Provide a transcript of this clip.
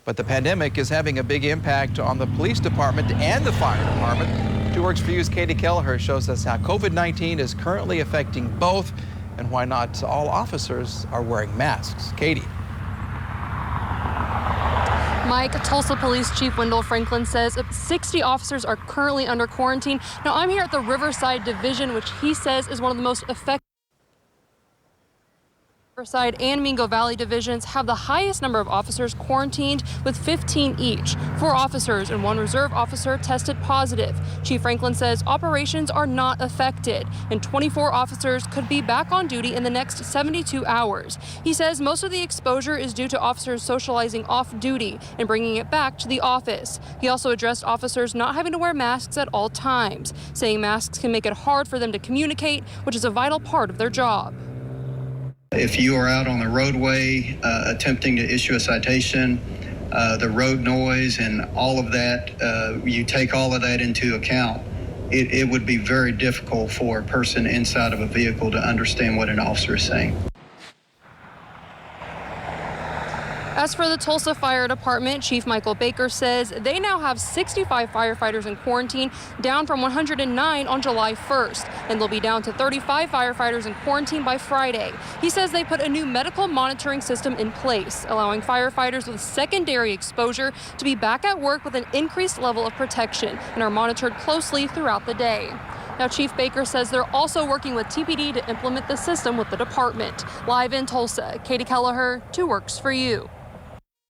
But the pandemic is having a big impact on the police department and the fire department. 2 Works for You's Katie Kelleher shows us how COVID-19 is currently affecting both and why not all officers are wearing masks. Katie. Mike, Tulsa Police Chief Wendell Franklin says 60 officers are currently under quarantine. Now, I'm here at the Riverside Division, which he says is one of the most effective. Riverside and Mingo Valley divisions have the highest number of officers quarantined, with 15 each. 4 officers and 1 reserve officer tested positive. Chief Franklin says operations are not affected, and 24 officers could be back on duty in the next 72 hours. He says most of the exposure is due to officers socializing off duty and bringing it back to the office. He also addressed officers not having to wear masks at all times, saying masks can make it hard for them to communicate, which is a vital part of their job. If you are out on the roadway attempting to issue a citation, the road noise and all of that, you take all of that into account, it would be very difficult for a person inside of a vehicle to understand what an officer is saying. As for the Tulsa Fire Department, Chief Michael Baker says they now have 65 firefighters in quarantine, down from 109 on July 1st, and they'll be down to 35 firefighters in quarantine by Friday. He says they put a new medical monitoring system in place, allowing firefighters with secondary exposure to be back at work with an increased level of protection and are monitored closely throughout the day. Now, Chief Baker says they're also working with TPD to implement the system with the department. Live in Tulsa, Katie Kelleher, 2 Works for You.